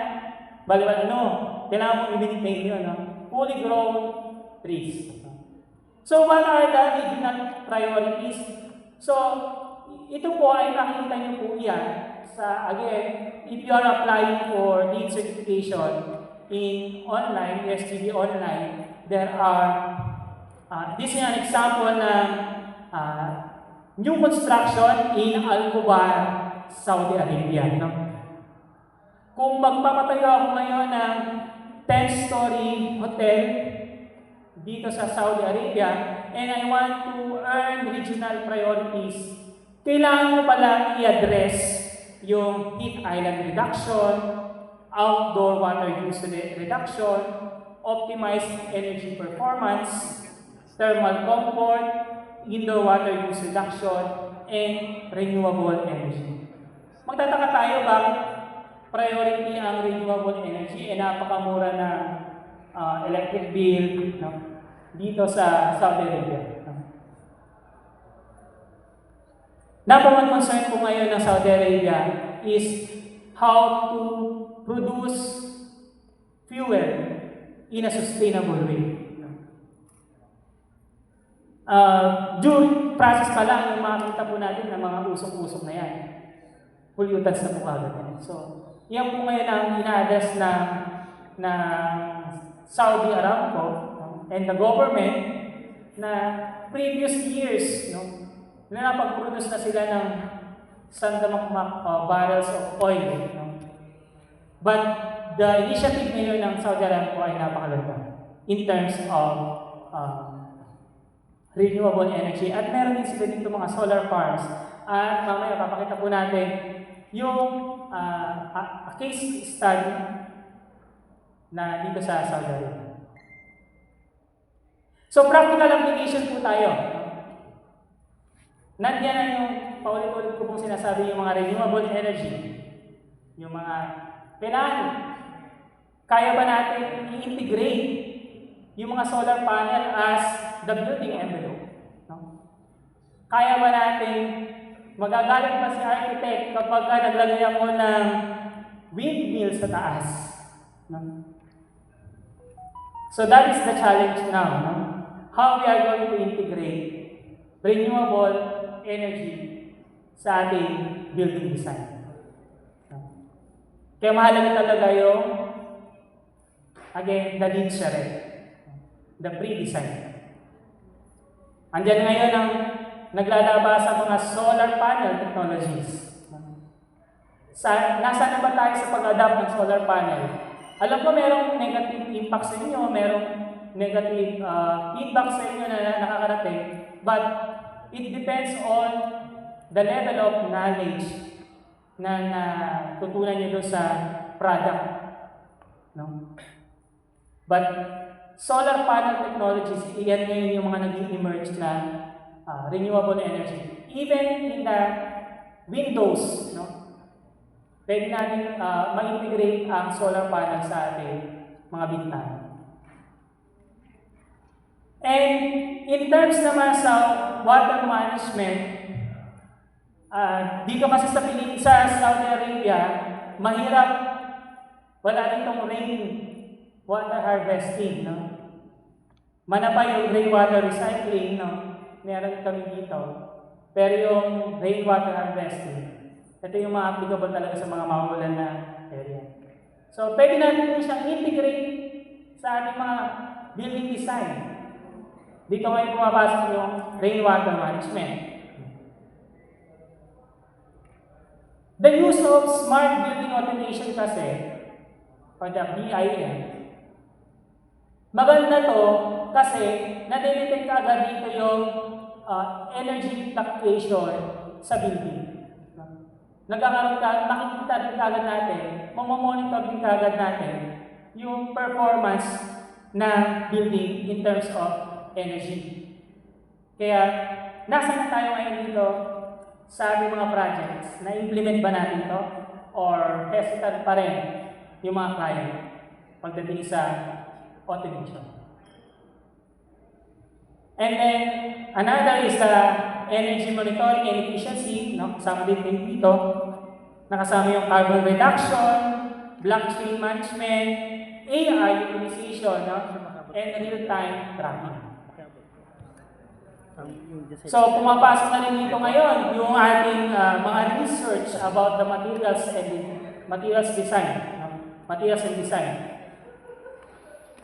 baliwala, kailangan mo i-maintain yun. No? Fully grown trees. So, what are the regional priorities? So, ito po ay nakikita niyo po yan again, if you are applying for LEED certification in online, USGB online, there are, this is an example ng new construction in Al-Kubar, Saudi Arabia. No? Kung magpapatayo ako ngayon ng 10-story hotel dito sa Saudi Arabia, and I want to earn regional priorities, kailangan mo pala i-address yung heat island reduction, outdoor water use reduction, optimized energy performance, thermal comfort, indoor water use reduction, and renewable energy. Magtataka tayo bakit priority ang renewable energy napakamura ng electric bill dito sa Saudi Arabia. Number one concern po ngayon ng Saudi Arabia is how to produce fuel in a sustainable way. During process pa lang, yung makikita po natin ng mga usok-usok na yan. Pollutants na po kagad yan. So, yan po ngayon ang ina-address na Saudi Aramco and the government na previous years, na napag-produce na sila ng sandamakmak barrels of oil. But the initiative ngayon ng Saudi Aramco ay napakaganda in terms of renewable energy. At meron din sila dito mga solar farms. At mamaya papakita po natin yung a case study na dito sa Saudi Arabia. So practical application po tayo. Nandiyan na yung paulit-ulit ko pong sinasabi yung mga renewable energy. Yung mga kailangan. Kaya ba natin i-integrate yung mga solar panel as the building envelope? No? Kaya ba natin magagalit pa si architect kapag naglagay ako ng windmill sa taas? No? So that is the challenge now. No? How we are going to integrate renewable energy sa ating building design. Kaya mahalaga talaga yung, again, the lead charrette, the pre-design. Andiyan ngayon ang naglalabas sa mga solar panel technologies. Nasa na ba tayo sa pag-adapt ng solar panel? Alam ko merong negative impact sa inyo, merong negative feedback sa inyo na nakakarating, but it depends on the level of knowledge na tutunan nyo doon sa product. No? But solar panel technologies, iyan ngayon yung mga naging emerge na renewable energy. Even in the windows, pwede natin ma-integrate ang solar panel sa ating mga bintana. And in terms naman sa water management, dito kasi sa Saudi Arabia, mahirap, wala ditong rain water harvesting. Mana pa yung rainwater recycling, meron kami dito. Pero yung rainwater harvesting, ito yung mga applicable talaga sa mga maulan na area. So, pwede natin siyang integrate sa ating mga building design. Dito ngayon pumapasok yung rainwater management. The use of smart building automation kasi, or the BIM, maganda to kasi na-detect agad dito yung energy fluctuation sa building. Nakikita rin agad natin, mamamonitor din agad natin yung performance ng building in terms of energy. Kaya, nasa na tayo ngayon dito sa ating mga projects? Na-implement ba natin to? Or hesitant pa rin yung mga client pagdating sa automation? And then, another is the energy monitoring and efficiency. No? Kasama din dito. Nakasama yung carbon reduction, blockchain management, AI utilization, no? And real-time tracking. So, pumapasok na rin dito ngayon yung ating mga research about the materials and materials design. No? Materials and design.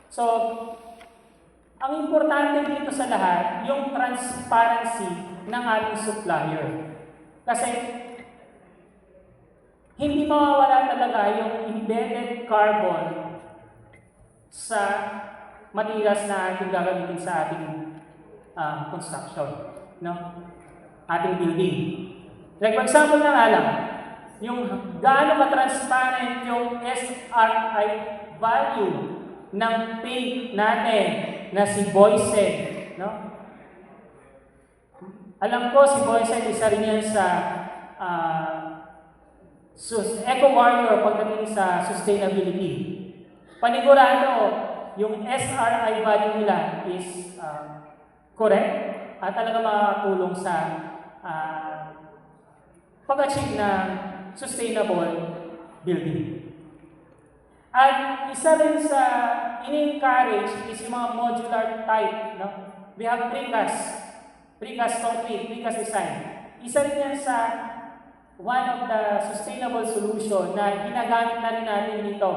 So, ang importante dito sa lahat, yung transparency ng ating supplier. Kasi, hindi mawawala talaga yung embedded carbon sa materials na ating gagamitin sa ating construction, no? Ating building. Like for example na alam, yung gaano ka-transparent yung SRI value ng paint natin na si Boysen, no? Alam ko si Boysen isa rin yan sa Eco Warrior pagdating sa sustainability. Panigurado, yung SRI value nila is correct at talaga makakatulong sa pag-achieve ng sustainable building. At isa rin sa in-encourage is yung mga modular type. No? We have precast concrete, precast design. Isa rin yan sa one of the sustainable solution na ginagamit na rin natin dito.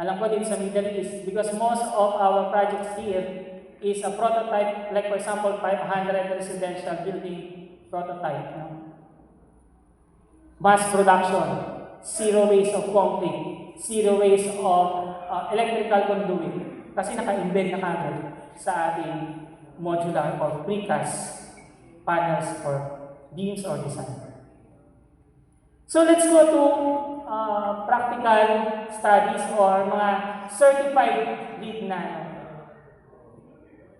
Alam ko din sa Middle East because most of our projects here is a prototype, like for example, 500 residential building prototype. No? Mass production, zero waste of concrete, zero waste of electrical conduit. Kasi naka-embed na kagad sa ating modular or precast panels for beams or design. So let's go to practical studies or mga certified LEED na.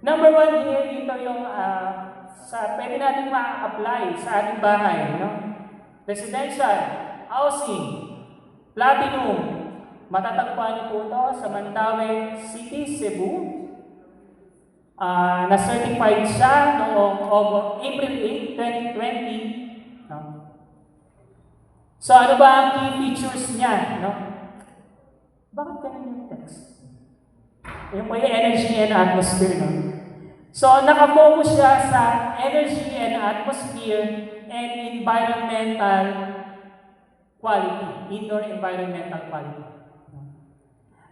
Number one here, dito yung pwede natin ma-apply sa ating bahay. No? Residential, housing, platinum. Matatagpuan niyo po ito sa Mandaue City, Cebu. Na-certified siya noong April 8, 2020. No? So, ano ba ang key features niya? No? Bakit ganun yung text? Yung po yung energy and atmosphere. No? So, nakafocus siya sa energy and atmosphere and environmental quality. Indoor environmental quality.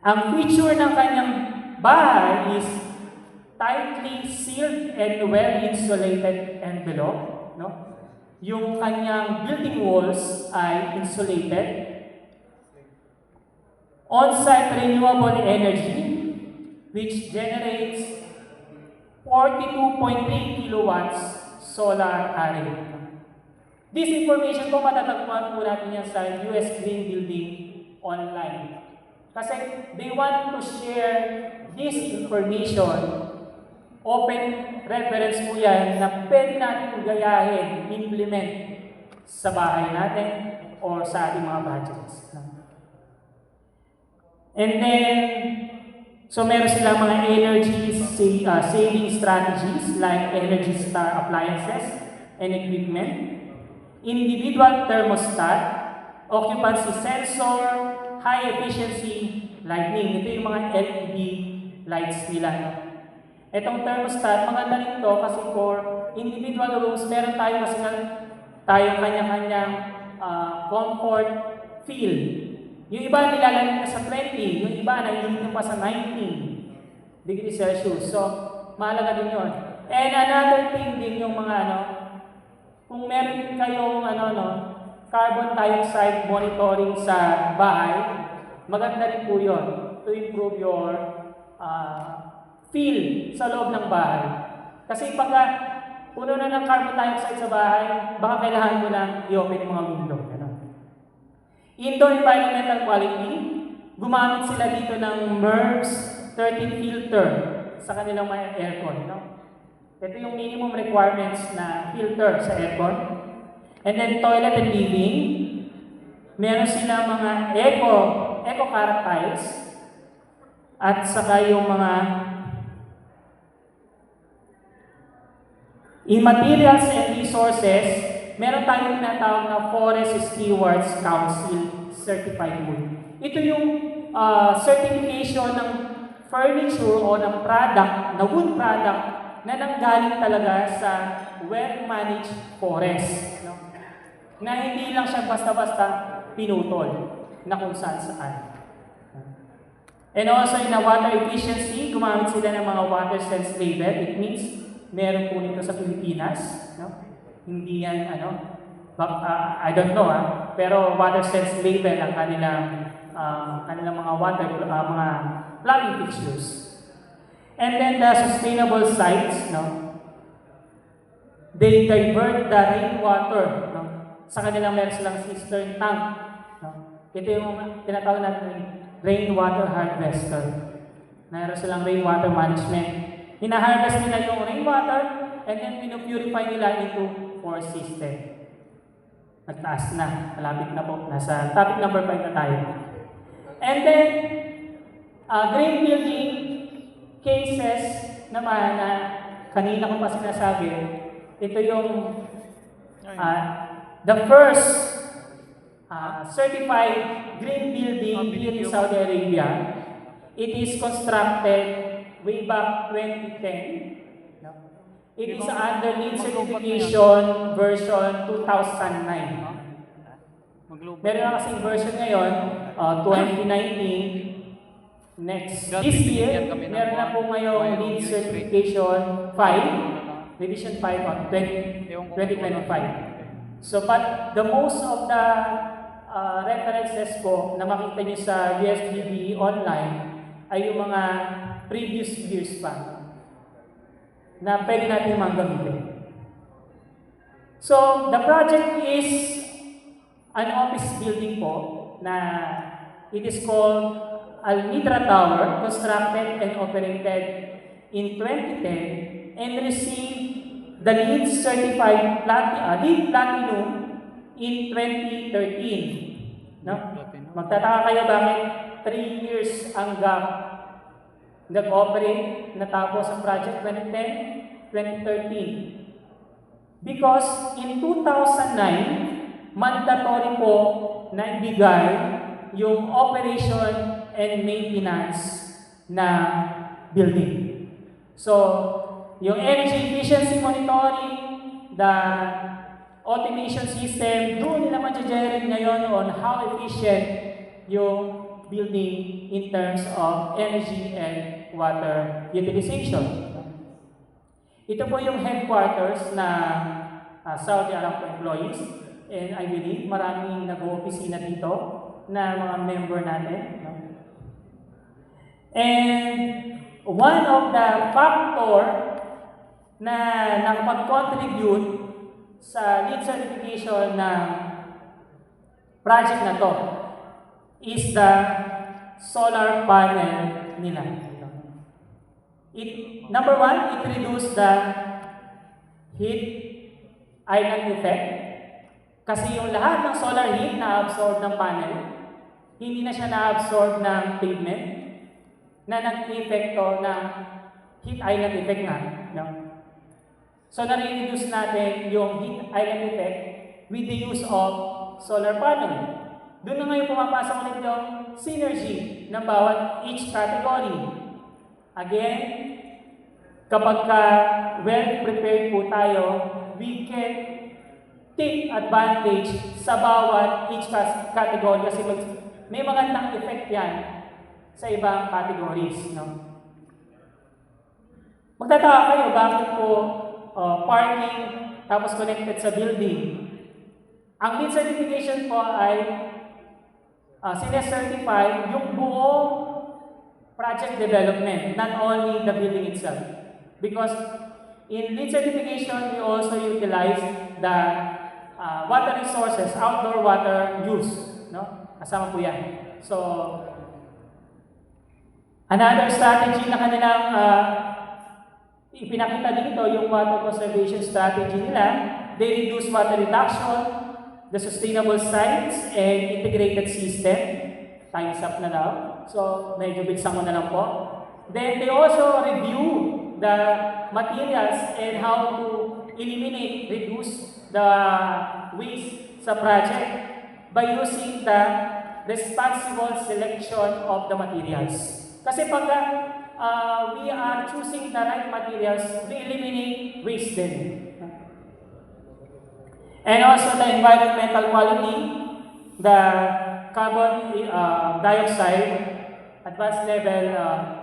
Ang feature ng kanyang bahay is tightly sealed and well-insulated envelope. No? Yung kanyang building walls ay insulated. On-site renewable energy, which generates 42.3 kilowatts solar array. This information po matatagpuan po natin yan sa US Green Building online. Kasi they want to share this information. Open reference po yan na pwede natin gayahin, implement sa bahay natin or sa ating mga projects. And then, so meron silang mga energy saving strategies like Energy Star appliances and equipment, individual thermostat, occupancy sensor, high efficiency lighting. Ito yung mga LED lights nila. Itong thermostat, maganda rin ito kasi for individual rooms, meron tayo kanya-kanyang comfort feel. Yung iba nilalagay na sa 20, yung iba naiinit pa sa 19 degrees Celsius. So, mahalaga din yun. And another thing din yung mga kung meron kayong carbon dioxide monitoring sa bahay, maganda rin po yun to improve your feel sa loob ng bahay. Kasi pagka puno na ng carbon dioxide sa bahay, baka kailangan mo lang i-open yung mga window. Indoor environmental quality, gumamit sila dito ng MERS 13 filter sa kanilang mga aircon. No? Ito yung minimum requirements na filter sa aircon. And then toilet and living. Meron sila mga eco-carrot tiles. At saka yung mga in materials and resources, meron tayong tinatawag na Forest Stewards Council Certified Wood. Ito yung certification ng furniture o ng product, na wood product, na nanggaling talaga sa well-managed forest. No? Na hindi lang siya basta-basta pinutol na kung saan-saan. And also in the water efficiency, gumamit sila ng mga water sense label. It means meron po nito sa Pilipinas. No? Hindi yan, I don't know, pero water sense label ang kanilang mga water, mga plumbing fixtures. And then the sustainable sites, no? They divert the rainwater, no? Sa kanilang meron silang cistern tank. No? Ito yung tinatawag natin rainwater harvester. Meron silang rainwater management. Hina-harvest nila yung rainwater and then pinupurify nila into 4 system. Nagtaas na. Malapit na po. Nasa topic number 5 na tayo. And then, green building cases naman na kanina ko pa sinasabi, ito yung the first certified green building here in Saudi Arabia. It is constructed way back 2010. No? It is under LEED certification version 2009. Meron na kasing version ngayon, 2019. This year, meron na po ngayong LEED certification 5, revision 5 on 2025. So, but the most of the references po na makita niyo sa USGB online ay yung mga previous years pa na pwede natin gamitin. So, the project is an office building po na it is called Al Midra Tower, constructed and operated in 2010 and received the LEED certified LEED Platinum in 2013. No? Magtataka kayo bakit 3 years ang gap nag-operate, natapos ang project 2010, 2013. Because in 2009, mandatory po na ibigay yung operation and maintenance na building. So, yung energy efficiency monitoring, the automation system, doon nila ma-generate ngayon on how efficient yung building in terms of energy and water utilization. Ito po yung headquarters na Saudi Aramco employees, and I believe maraming nag-opisina dito na mga member natin. No? And one of the factor na nakapag-contribute sa LEED certification ng project na to is the solar panel nila. Number 1, it reduces the heat island effect. Kasi yung lahat ng solar heat na-absorb ng panel, hindi na siya na-absorb ng pavement na nag-epekto ng heat island effect nga. No? So, na-reduce natin yung heat island effect with the use of solar panel. Doon na ngayon pumapasok ulit yung synergy ng bawat each category. Again, kapag well-prepared po tayo, we can take advantage sa bawat each category kasi may magandang effect yan sa ibang categories. No? Magtataka kayo, bakit po parking tapos connected sa building? Ang LEED certification po ay sinecertify yung buong project development, not only the building itself. Because in LEED certification, we also utilize the water resources, outdoor water use. No? Kasama po yan. So, another strategy na kanilang ipinakita dito, yung water conservation strategy nila, they reduce water reduction, the sustainable science, and integrated system. Time's up na daw. So, medyo bilisan ko na lang po. Then, they also review the materials and how to eliminate, reduce the waste sa project by using the responsible selection of the materials. Kasi pag we are choosing the right materials, we eliminate waste din. And also the environmental quality, the carbon dioxide advanced level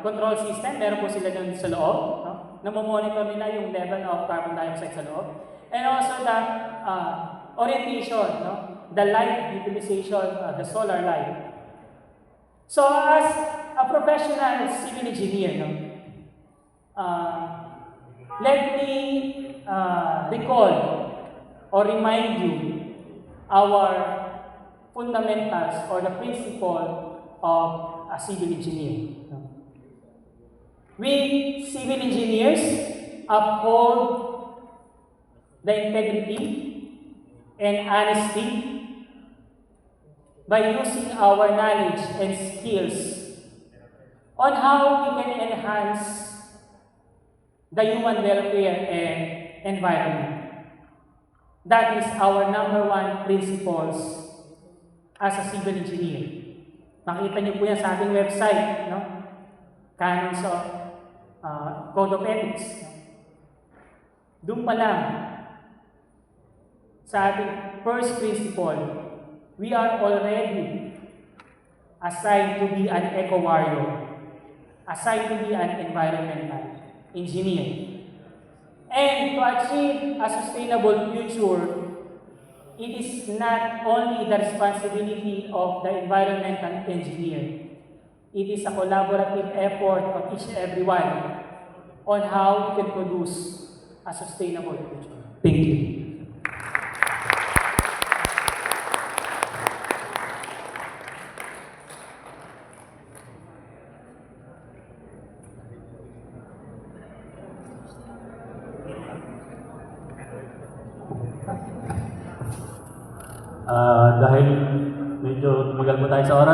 control system, meron po sila dun sa loob, no? Namomonitor nila yung level of carbon dioxide sa loob. And also the orientation, no? The light utilization, the solar light. So as a professional civil engineer, no? Let me recall or remind you our fundamentals or the principle of a civil engineer. We civil engineers uphold the integrity and honesty by using our knowledge and skills on how we can enhance the human welfare and environment. That is our number one principles as a civil engineer. Makita niyo po yan sa ating website, no? Canons of Code of Ethics. Doon pa lang, sa ating first principle, we are already assigned to be an eco-warrior, assigned to be an environmental engineer. And to achieve a sustainable future, it is not only the responsibility of the environmental engineer. It is a collaborative effort of each and everyone on how we can produce a sustainable future. Thank you. Dahil medyo tumagal po tayo sa oras,